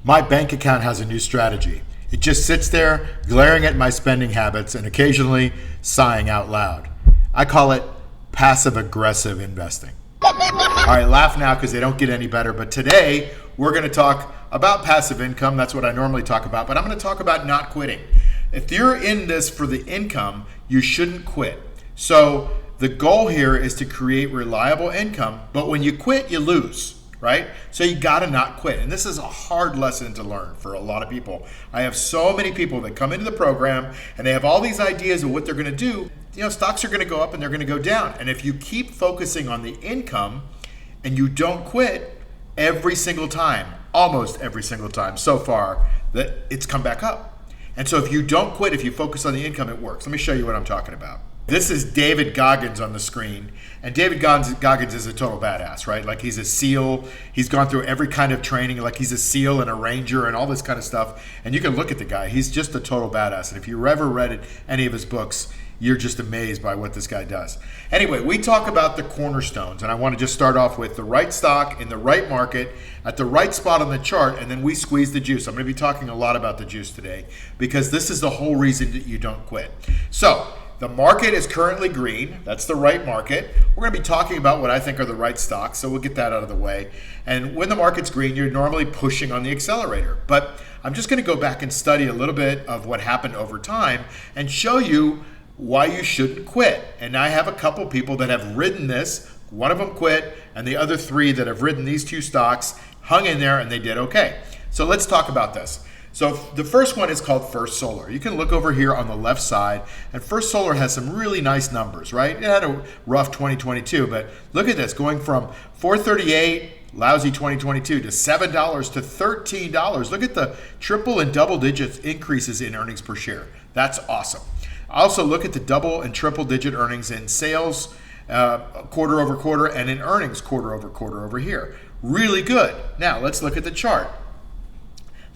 My bank account has a new strategy. It just sits there, glaring at my spending habits and occasionally sighing out loud. I call it passive-aggressive investing. All right, laugh now because they don't get any better. But today, we're going to talk about passive income. That's what I normally talk about. But I'm going to talk about not quitting. If you're in this for the income, you shouldn't quit. So the goal here is to create reliable income. But when you quit, you lose. Right? So you got to not quit. And this is a hard lesson to learn for a lot of people. I have so many people that come into the program and they have all these ideas of what they're going to do. You know, stocks are going to go up and they're going to go down. And if you keep focusing on the income and you don't quit every single time, almost every single time so far, that it's come back up. And so if you don't quit, if you focus on the income, it works. Let me show you what I'm talking about. This is David Goggins on the screen. And David Goggins is a total badass, right? Like he's a SEAL. He's gone through every kind of training. Like he's a SEAL and a Ranger and all this kind of stuff. And you can look at the guy. He's just a total badass. And if you've ever read any of his books, you're just amazed by what this guy does. Anyway, we talk about the cornerstones. And I want to just start off with the right stock in the right market at the right spot on the chart. And then we squeeze the juice. I'm going to be talking a lot about the juice today because this is the whole reason that you don't quit. So the market is currently green. That's the right market. We're going to be talking about what I think are the right stocks, so we'll get that out of the way. And when the market's green, you're normally pushing on the accelerator. But I'm just going to go back and study a little bit of what happened over time and show you why you shouldn't quit. And I have a couple people that have ridden this. One of them quit, and the other three that have ridden these two stocks hung in there, and they did okay. So let's talk about this. So the first one is called First Solar. You can look over here on the left side, and First Solar has some really nice numbers, right? It had a rough 2022, but look at this, going from $4.38, lousy 2022, to $7 to $13. Look at the triple and double digit increases in earnings per share. That's awesome. Also look at the double and triple digit earnings in sales quarter over quarter and in earnings quarter over here. Really good. Now let's look at the chart.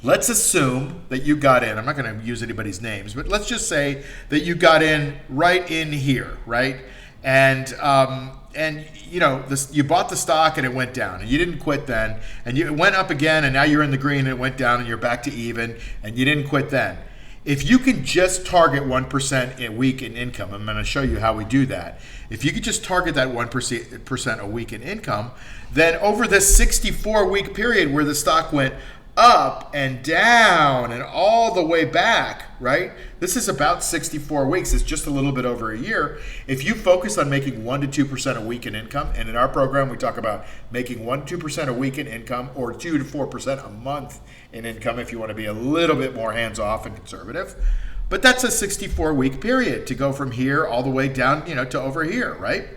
Let's assume that you got in. I'm not going to use anybody's names, but let's just say that you got in right in here, right? And you know, you bought the stock and it went down, and you didn't quit then, and it went up again, and now you're in the green and it went down, and you're back to even, and you didn't quit then. If you can just target 1% a week in income, I'm going to show you how we do that. If you could just target that 1% a week in income, then over this 64-week period where the stock went up and down and all the way back, right? This is about 64 weeks. It's just a little bit over a year. If you focus on making 1 to 2% a week in income, and in our program we talk about making 1 to 2% a week in income, or 2 to 4% a month in income if you want to be a little bit more hands-off and conservative. But that's a 64-week period to go from here all the way down, you know, to over here, right?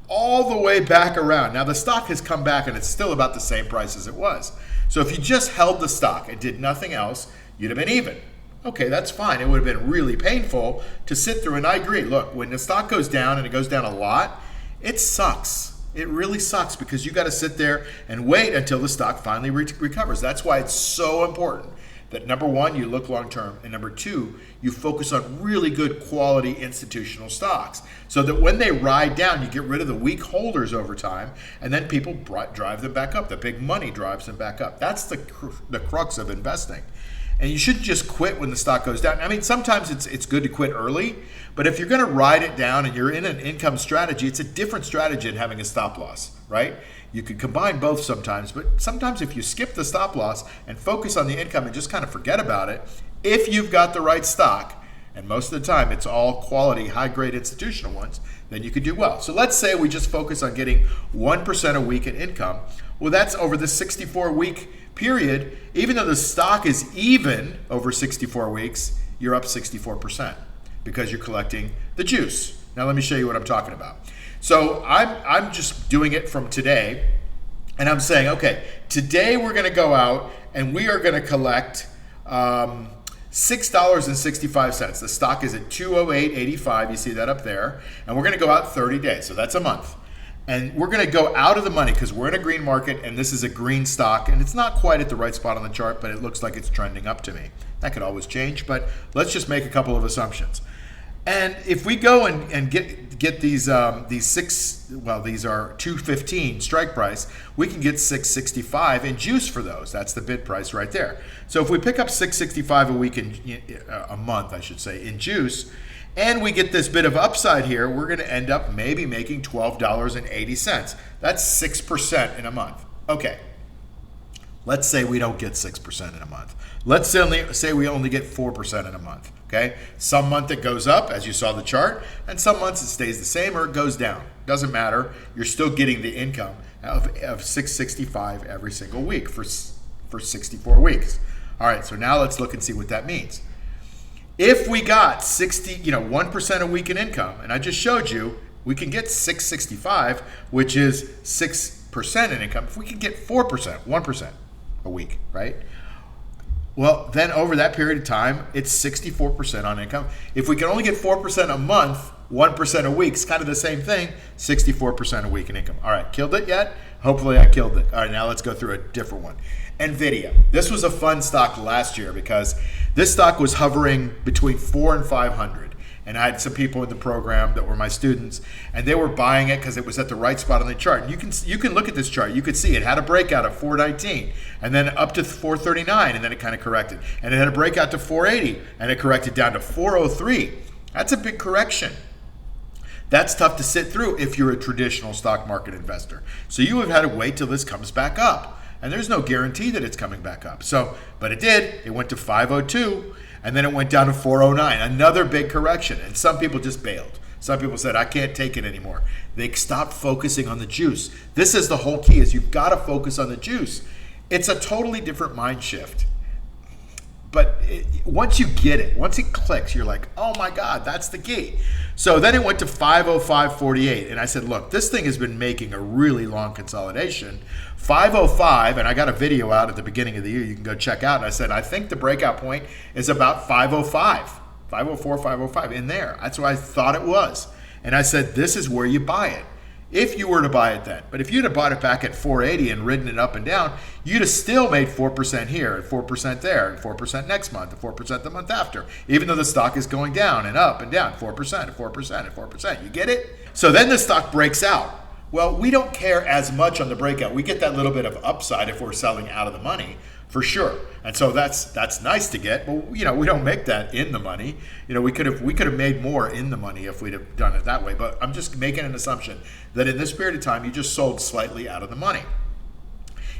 All the way back around. Now the stock has come back and it's still about the same price as it was. So if you just held the stock and did nothing else, you'd have been even. Okay, that's fine. It would have been really painful to sit through, and I agree. Look, when the stock goes down and it goes down a lot, it sucks. It really sucks because you got to sit there and wait until the stock finally recovers. That's why it's so important that number one, you look long term, and number two, you focus on really good quality institutional stocks so that when they ride down, you get rid of the weak holders over time, and then people drive them back up. The big money drives them back up. That's the crux of investing. And you shouldn't just quit when the stock goes down. I mean, sometimes it's good to quit early, but if you're going to ride it down and you're in an income strategy, it's a different strategy than having a stop loss, right? You could combine both sometimes, but sometimes if you skip the stop loss and focus on the income and just kind of forget about it, if you've got the right stock, and most of the time it's all quality, high-grade institutional ones, then you could do well. So let's say we just focus on getting 1% a week in income. Well, that's over the 64-week period. Even though the stock is even over 64 weeks, you're up 64% because you're collecting the juice. Now let me show you what I'm talking about. So I'm just doing it from today, and I'm saying, okay, today we're going to go out and we are going to collect $6.65. The stock is at 208.85. You see that up there, and we're going to go out 30 days. So that's a month. And we're going to go out of the money because we're in a green market, and this is a green stock, and it's not quite at the right spot on the chart, but it looks like it's trending up to me. That could always change, but let's just make a couple of assumptions. And if we go and get these six, well, these are 215 strike price, we can get 665 in juice for those. That's the bid price right there. So if we pick up 665 a week a month, I should say, in juice, and we get this bit of upside here, we're going to end up maybe making $12.80. That's 6% in a month. Okay. Let's say we don't get 6% in a month. Let's say we only get 4% in a month. Okay. Some month it goes up, as you saw the chart, and some months it stays the same or it goes down. Doesn't matter. You're still getting the income of 665 every single week for 64 weeks. All right. So now let's look and see what that means. If we got 1% a week in income, and I just showed you, we can get 665, which is 6% in income. If we can get 4%, 1% a week, right? Well, then over that period of time, it's 64% on income. If we can only get 4% a month, 1% a week, it's kind of the same thing, 64% a week in income. All right, killed it yet? Hopefully I killed it. All right, now let's go through a different one. Nvidia. This was a fun stock last year because this stock was hovering between 400 and 500. And I had some people in the program that were my students, and they were buying it because it was at the right spot on the chart. And you can look at this chart. You could see it had a breakout of 419, and then up to 439, and then it kind of corrected. And it had a breakout to 480, and it corrected down to 403. That's a big correction. That's tough to sit through if you're a traditional stock market investor. So you have had to wait till this comes back up. And there's no guarantee that it's coming back up. But it did. It went to 502, and then it went down to 409. Another big correction. And some people just bailed. Some people said, I can't take it anymore. They stopped focusing on the juice. This is the whole key, is you've got to focus on the juice. It's a totally different mind shift. But once you get it, once it clicks, you're like, oh my God, that's the key. So then it went to 505.48. And I said, look, this thing has been making a really long consolidation. 505, and I got a video out at the beginning of the year you can go check out. And I said, I think the breakout point is about 505, 504, 505 in there. That's what I thought it was. And I said, this is where you buy it. If you were to buy it then. But if you'd have bought it back at 480 and ridden it up and down, you'd have still made 4% here and 4% there and 4% next month and 4% the month after, even though the stock is going down and up and down, 4% and 4% and 4%. You get it? So then the stock breaks out. Well, we don't care as much on the breakout. We get that little bit of upside if we're selling out of the money, for sure. And so that's nice to get, but we don't make that in the money. We could have made more in the money if we'd have done it that way. But I'm just making an assumption that in this period of time, you just sold slightly out of the money.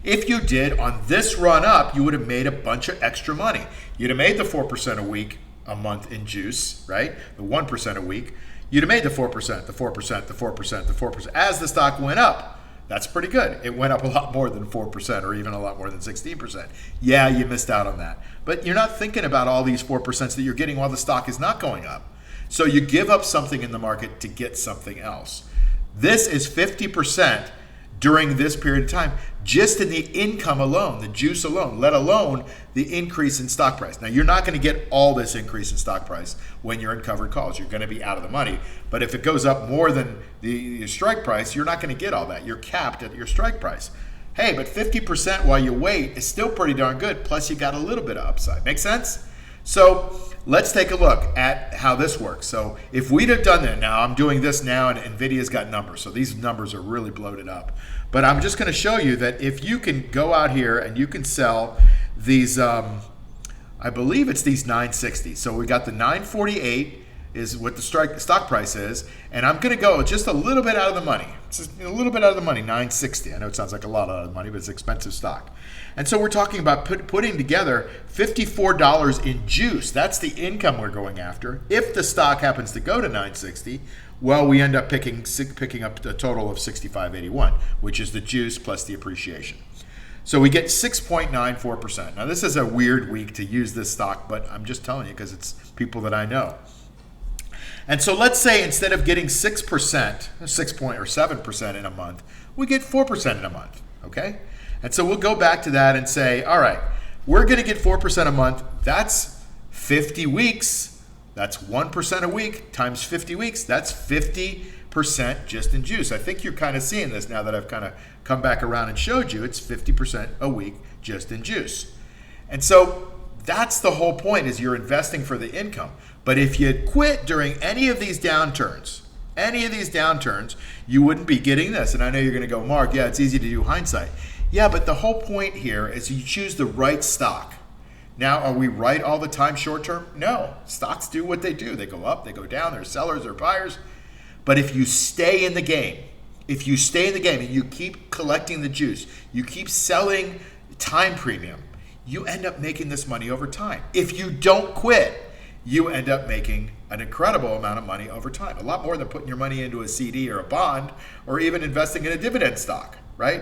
If you did on this run up, you would have made a bunch of extra money. You'd have made the 4% a week, a month in juice, right? The 1% a week. You'd have made the 4%, the 4%, the 4%, the 4%. As the stock went up, that's pretty good. It went up a lot more than 4% or even a lot more than 16%. Yeah, you missed out on that. But you're not thinking about all these 4% that you're getting while the stock is not going up. So you give up something in the market to get something else. This is 50% during this period of time, just in the income alone, the juice alone, let alone the increase in stock price. Now, you're not going to get all this increase in stock price when you're in covered calls. You're going to be out of the money. But if it goes up more than the strike price, you're not going to get all that. You're capped at your strike price. Hey, but 50% while you wait is still pretty darn good. Plus, you got a little bit of upside. Make sense? So let's take a look at how this works. So if we'd have done that now, I'm doing this now, and Nvidia's got numbers. So these numbers are really bloated up. But I'm just going to show you that if you can go out here and you can sell these, I believe it's these 960. So we got the 948 is what the stock price is. And I'm going to go just a little bit out of the money. Just a little bit out of the money, 960. I know it sounds like a lot out of the money, but it's expensive stock. And so we're talking about putting together $54 in juice. That's the income we're going after. If the stock happens to go to 960, well, we end up picking up a total of 65.81, which is the juice plus the appreciation. So we get 6.94%. Now, this is a weird week to use this stock, but I'm just telling you because it's people that I know. And so let's say instead of getting 6%, 7% in a month, we get 4% in a month, okay? And so we'll go back to that and say, all right, we're going to get 4% a month. That's 50 weeks. That's 1% a week times 50 weeks. That's 50% just in juice. I think you're kind of seeing this now that I've kind of come back around and showed you. It's 50% a week just in juice. And so That's the whole point, is you're investing for the income. But if you quit during any of these downturns, you wouldn't be getting this. And I know you're going to go, Mark, yeah, it's easy to do hindsight. Yeah, but the whole point here is you choose the right stock. Now, are we right all the time short term? No. Stocks do what they do. They go up, they go down, they're sellers, they're buyers. But if you stay in the game, and you keep collecting the juice, you keep selling time premium, you end up making this money over time. If you don't quit, you end up making an incredible amount of money over time. A lot more than putting your money into a CD or a bond or even investing in a dividend stock, right?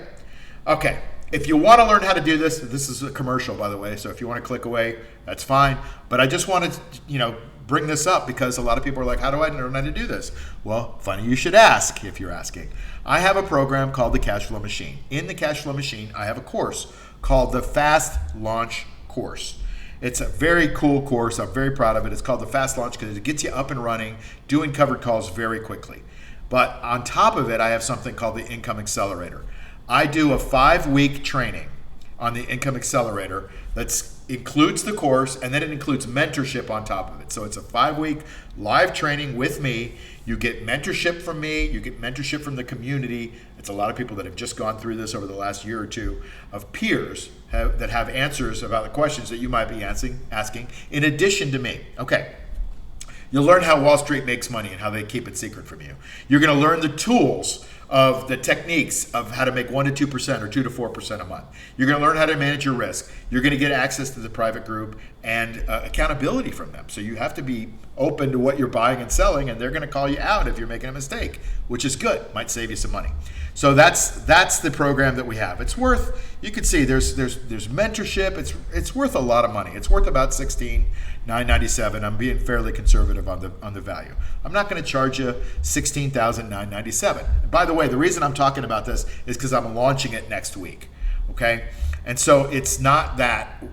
Okay, if you want to learn how to do this is a commercial, by the way, so if you want to click away, that's fine. But I just wanted to, bring this up because a lot of people are like, how do I learn how to do this? Well, funny you should ask if you're asking. I have a program called the Cash Flow Machine. In the Cash Flow Machine, I have a course called the Fast Launch Course. It's a very cool course. I'm very proud of it. It's called the Fast Launch because it gets you up and running, doing covered calls very quickly. But on top of it, I have something called the Income Accelerator. I do a 5-week training on the Income Accelerator that includes the course, and then it includes mentorship on top of it. So it's a 5-week live training with me. You get mentorship from me. You get mentorship from the community. It's a lot of people that have just gone through this over the last year or two, of peers that have answers about the questions that you might be asking in addition to me. Okay. You'll learn how Wall Street makes money and how they keep it secret from you. You're going to learn the tools of the techniques of how to make 1% to 2% or 2% to 4% a month. You're going to learn how to manage your risk. You're going to get access to the private group and accountability from them. So you have to be open to what you're buying and selling, and they're going to call you out if you're making a mistake, which is good. Might save you some money. So that's the program that we have. It's worth, you can see there's mentorship. It's worth a lot of money. It's worth about $16,997. I'm being fairly conservative on the value. I'm not going to charge you $16,997. By the way, the reason I'm talking about this is because I'm launching it next week. Okay, and so it's not that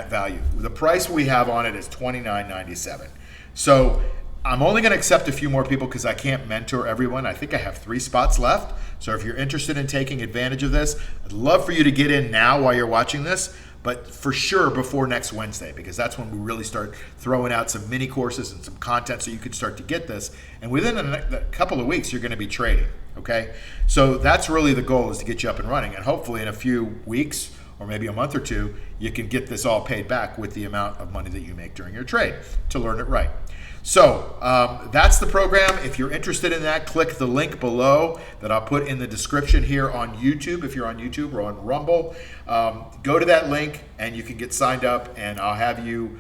value. The price we have on it is $29.97. So I'm only going to accept a few more people because I can't mentor everyone. I think I have 3 spots left. So if you're interested in taking advantage of this, I'd love for you to get in now while you're watching this, but for sure before next Wednesday, because that's when we really start throwing out some mini courses and some content so you can start to get this. And within a couple of weeks, you're going to be trading, okay? So that's really the goal, is to get you up and running. And hopefully in a few weeks or maybe a month or two, you can get this all paid back with the amount of money that you make during your trade to learn it right. So that's the program. If you're interested in that, click the link below that I'll put in the description here on YouTube. If you're on YouTube or on Rumble, go to that link and you can get signed up, and I'll have you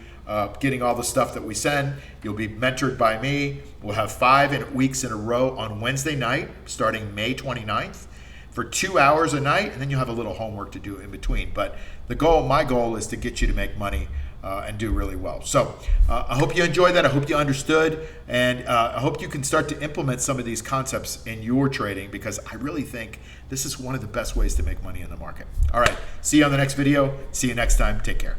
getting all the stuff that we send. You'll be mentored by me. We'll have 5 weeks in a row on Wednesday night, starting May 29th. For 2 hours a night, and then you'll have a little homework to do in between. But my goal is to get you to make money and do really well. So I hope you enjoyed that. I hope you understood, and I hope you can start to implement some of these concepts in your trading, because I really think this is one of the best ways to make money in the market. All right, see you on the next video. See you next time. Take care.